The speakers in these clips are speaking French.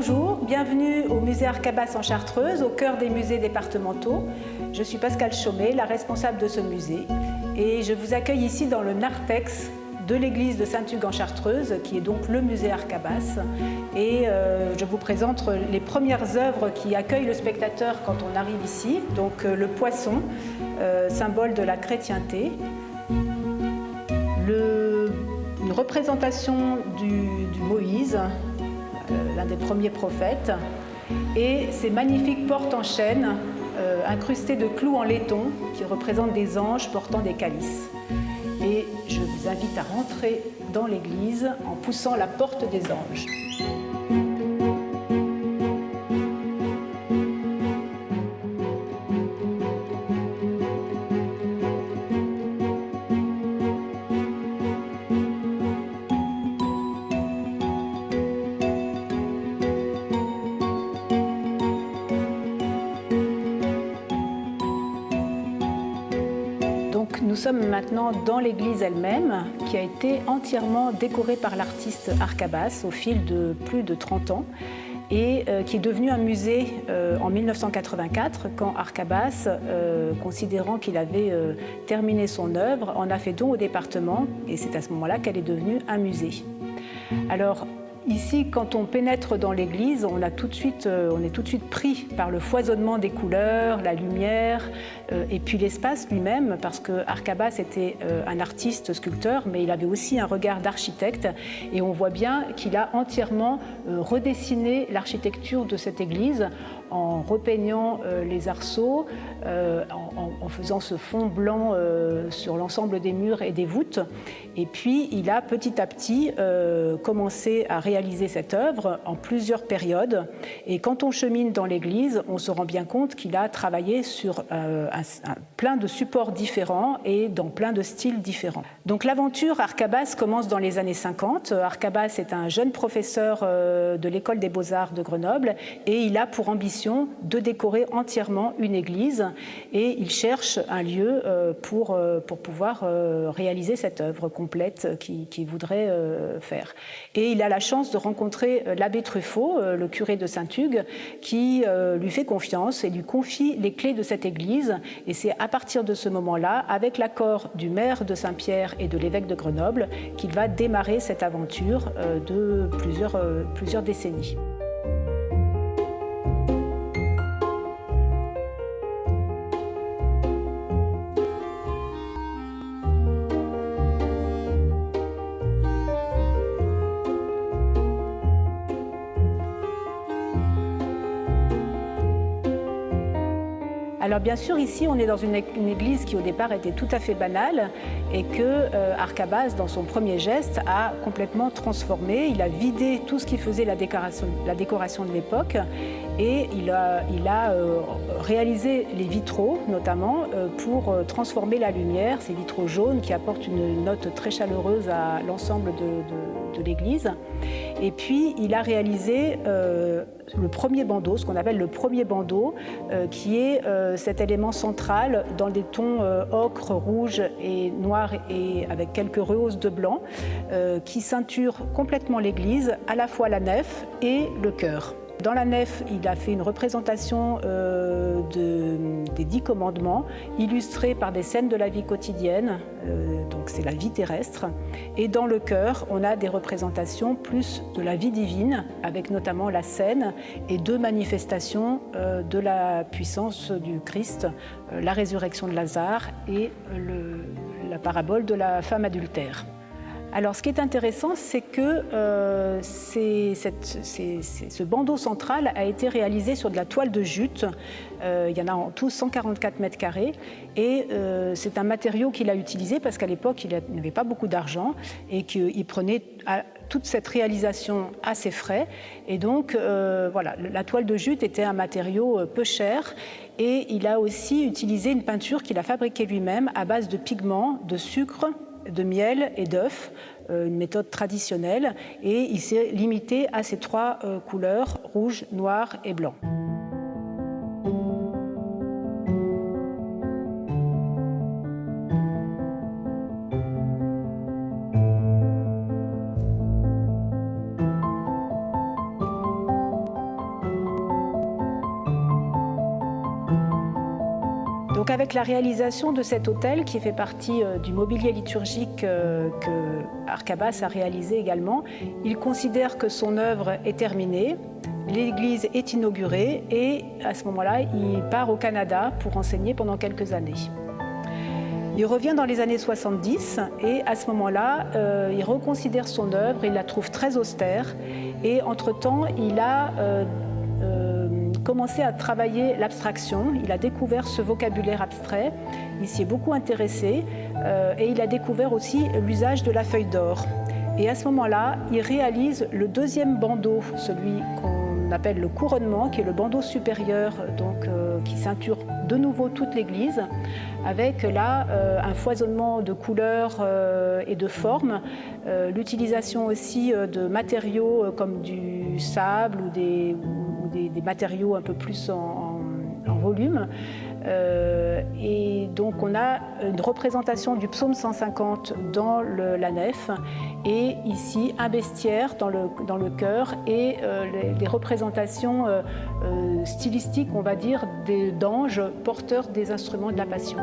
Bonjour, bienvenue au musée Arcabas en Chartreuse, au cœur des musées départementaux. Je suis Pascale Chaumet, la responsable de ce musée, et je vous accueille ici dans le narthex de l'église de Saint-Hugues en Chartreuse, qui est donc le musée Arcabas. Et je vous présente les premières œuvres qui accueillent le spectateur quand on arrive ici. Donc le poisson, symbole de la chrétienté. Une représentation du Moïse, l'un des premiers prophètes, et ces magnifiques portes en chêne incrustées de clous en laiton qui représentent des anges portant des calices. Et je vous invite à rentrer dans l'église en poussant la porte des anges. Nous sommes maintenant dans l'église elle-même, qui a été entièrement décorée par l'artiste Arcabas au fil de plus de 30 ans et qui est devenu un musée en 1984 quand Arcabas, considérant qu'il avait terminé son œuvre, en a fait don au département et c'est à ce moment-là qu'elle est devenue un musée. Alors, ici, quand on pénètre dans l'église, on est tout de suite pris par le foisonnement des couleurs, la lumière et puis l'espace lui-même, parce que Arcabas était un artiste sculpteur, mais il avait aussi un regard d'architecte et on voit bien qu'il a entièrement redessiné l'architecture de cette église en repeignant les arceaux, en faisant ce fond blanc sur l'ensemble des murs et des voûtes. Et puis, il a petit à petit commencé à réaliser cette œuvre en plusieurs périodes. Et quand on chemine dans l'église, on se rend bien compte qu'il a travaillé sur plein de supports différents et dans plein de styles différents. Donc l'aventure Arcabas commence dans les années 50. Arcabas est un jeune professeur de l'école des beaux-arts de Grenoble et il a pour ambition de décorer entièrement une église et il cherche un lieu pour pouvoir réaliser cette œuvre complète qu'il voudrait faire. Et il a la chance de rencontrer l'abbé Truffaut, le curé de Saint-Hugues, qui lui fait confiance et lui confie les clés de cette église. Et c'est à partir de ce moment-là, avec l'accord du maire de Saint-Pierre et de l'évêque de Grenoble, qu'il va démarrer cette aventure de plusieurs décennies. Alors bien sûr, ici, on est dans une église qui au départ était tout à fait banale et que Arcabas, dans son premier geste, a complètement transformé. Il a vidé tout ce qui faisait la décoration de l'époque et il a réalisé les vitraux, notamment, pour transformer la lumière, ces vitraux jaunes qui apportent une note très chaleureuse à l'ensemble de l'église. Et puis, il a réalisé le premier bandeau, ce qu'on appelle le premier bandeau, qui est cet élément central dans des tons ocre, rouge et noir et avec quelques rehausses de blanc, qui ceinture complètement l'église, à la fois la nef et le chœur. Dans la nef, il a fait une représentation des 10 commandements, illustrés par des scènes de la vie quotidienne, donc c'est la vie terrestre. Et dans le chœur, on a des représentations plus de la vie divine, avec notamment la scène et 2 manifestations de la puissance du Christ, la résurrection de Lazare et la parabole de la femme adultère. Alors, ce qui est intéressant, c'est que ce bandeau central a été réalisé sur de la toile de jute. Il y en a en tout 144 mètres carrés. Et c'est un matériau qu'il a utilisé parce qu'à l'époque, il n'avait pas beaucoup d'argent et qu'il prenait toute cette réalisation à ses frais. Et donc, voilà, la toile de jute était un matériau peu cher. Et il a aussi utilisé une peinture qu'il a fabriquée lui-même à base de pigments, de sucre, de miel et d'œufs, une méthode traditionnelle, et il s'est limité à ces 3 couleurs, rouge, noir et blanc. avec la réalisation de cet autel qui fait partie du mobilier liturgique que Arcabas a réalisé également, il considère que son œuvre est terminée, l'église est inaugurée et à ce moment-là, il part au Canada pour enseigner pendant quelques années. Il revient dans les années 70 et à ce moment-là, il reconsidère son œuvre, il la trouve très austère et entre-temps, il a commencé à travailler l'abstraction, il a découvert ce vocabulaire abstrait, il s'y est beaucoup intéressé et il a découvert aussi l'usage de la feuille d'or. Et à ce moment-là, il réalise le deuxième bandeau, celui qu'on appelle le couronnement, qui est le bandeau supérieur, donc, qui ceinture de nouveau toute l'église, avec là un foisonnement de couleurs et de formes, l'utilisation aussi de matériaux comme du sable ou des matériaux un peu plus en volume. Et donc on a une représentation du psaume 150 dans la nef et ici un bestiaire dans le chœur et les représentations stylistiques, on va dire, d'anges porteurs des instruments de la Passion.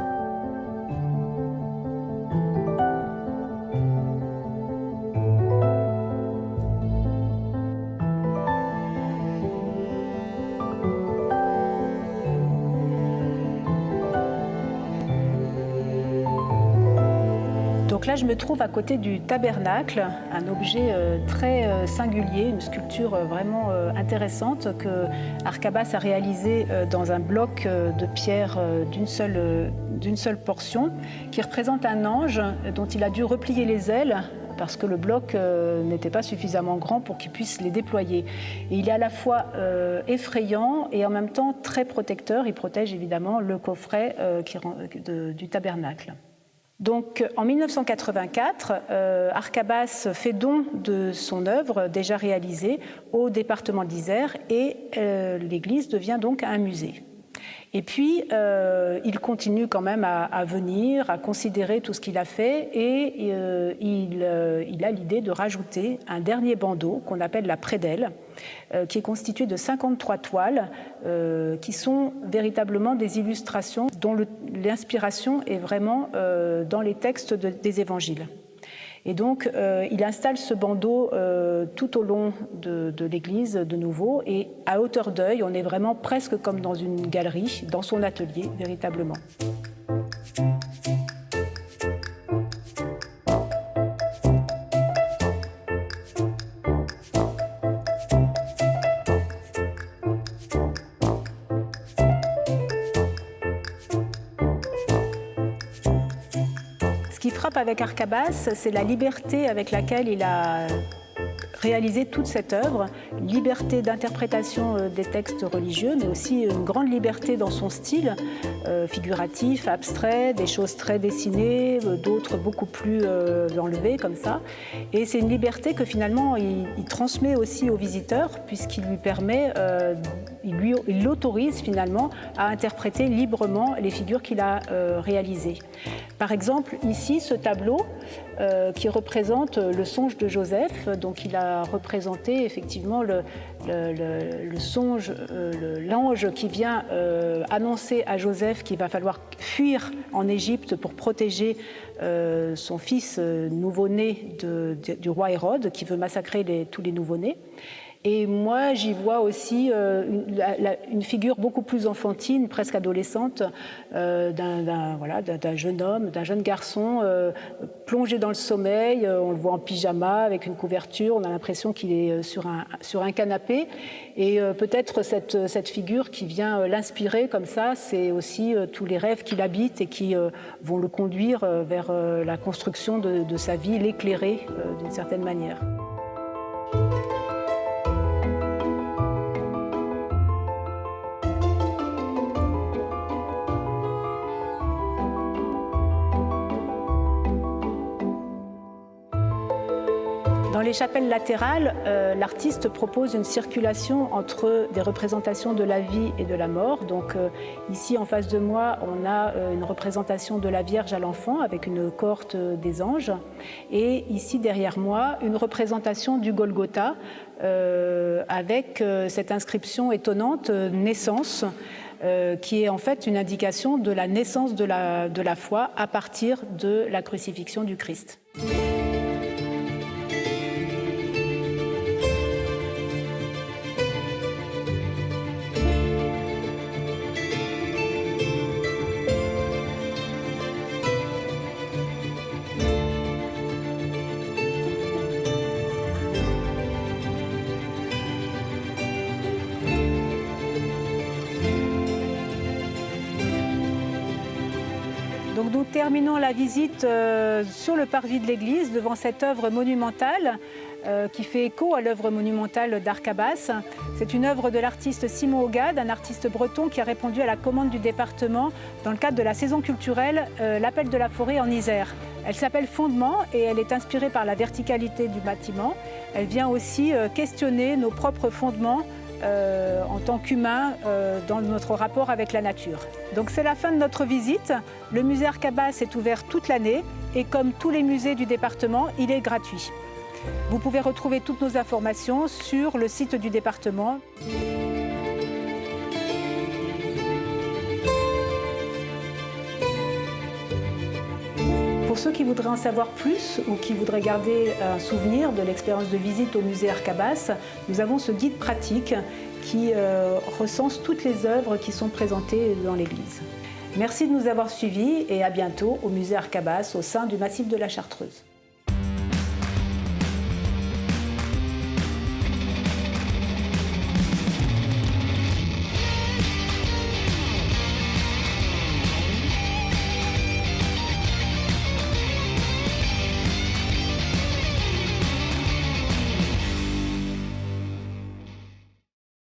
Donc là, je me trouve à côté du tabernacle, un objet très singulier, une sculpture vraiment intéressante que Arcabas a réalisée dans un bloc de pierre d'une seule portion, qui représente un ange dont il a dû replier les ailes parce que le bloc n'était pas suffisamment grand pour qu'il puisse les déployer. Et il est à la fois effrayant et en même temps très protecteur. Il protège évidemment le coffret du tabernacle. Donc, en 1984, Arcabas fait don de son œuvre déjà réalisée au département de l'Isère et l'église devient donc un musée. Et puis, il continue quand même à venir, à considérer tout ce qu'il a fait et il a l'idée de rajouter un dernier bandeau qu'on appelle la prédelle, qui est constitué de 53 toiles qui sont véritablement des illustrations dont l'inspiration est vraiment dans les textes des évangiles. Et donc, il installe ce bandeau tout au long de l'église de nouveau et à hauteur d'œil, on est vraiment presque comme dans une galerie, dans son atelier, véritablement. Ce qui frappe avec Arcabas, c'est la liberté avec laquelle il a réalisé toute cette œuvre, liberté d'interprétation des textes religieux, mais aussi une grande liberté dans son style, figuratif, abstrait, des choses très dessinées, d'autres beaucoup plus enlevées comme ça. Et c'est une liberté que finalement il transmet aussi aux visiteurs, puisqu'il lui permet, il l'autorise finalement à interpréter librement les figures qu'il a réalisées. Par exemple, ici, ce tableau qui représente le songe de Joseph, donc il a représenté effectivement le songe, l'ange qui vient annoncer à Joseph qu'il va falloir fuir en Égypte pour protéger son fils nouveau-né du roi Hérode, qui veut massacrer tous les nouveau-nés. Et moi, j'y vois aussi une figure beaucoup plus enfantine, presque adolescente, d'un jeune homme, d'un jeune garçon plongé dans le sommeil. On le voit en pyjama avec une couverture. On a l'impression qu'il est sur un canapé. Et peut-être cette figure qui vient l'inspirer comme ça, c'est aussi tous les rêves qu'il habite et qui vont le conduire vers la construction de sa vie, l'éclairer d'une certaine manière. Dans les chapelles latérales, l'artiste propose une circulation entre des représentations de la vie et de la mort. Donc ici en face de moi, on a une représentation de la Vierge à l'enfant avec une cohorte des anges. Et ici derrière moi, une représentation du Golgotha avec cette inscription étonnante, naissance, qui est en fait une indication de la naissance de la foi à partir de la crucifixion du Christ. Donc nous terminons la visite sur le parvis de l'église devant cette œuvre monumentale qui fait écho à l'œuvre monumentale d'Arcabas. C'est une œuvre de l'artiste Simon Hogade, un artiste breton qui a répondu à la commande du département dans le cadre de la saison culturelle L'Appel de la forêt en Isère. Elle s'appelle Fondement et elle est inspirée par la verticalité du bâtiment. Elle vient aussi questionner nos propres fondements en tant qu'humains dans notre rapport avec la nature. Donc c'est la fin de notre visite. Le musée Arcabas est ouvert toute l'année et comme tous les musées du département, il est gratuit. Vous pouvez retrouver toutes nos informations sur le site du département. Pour ceux qui voudraient en savoir plus ou qui voudraient garder un souvenir de l'expérience de visite au musée Arcabas, nous avons ce guide pratique qui recense toutes les œuvres qui sont présentées dans l'église. Merci de nous avoir suivis et à bientôt au musée Arcabas au sein du Massif de la Chartreuse.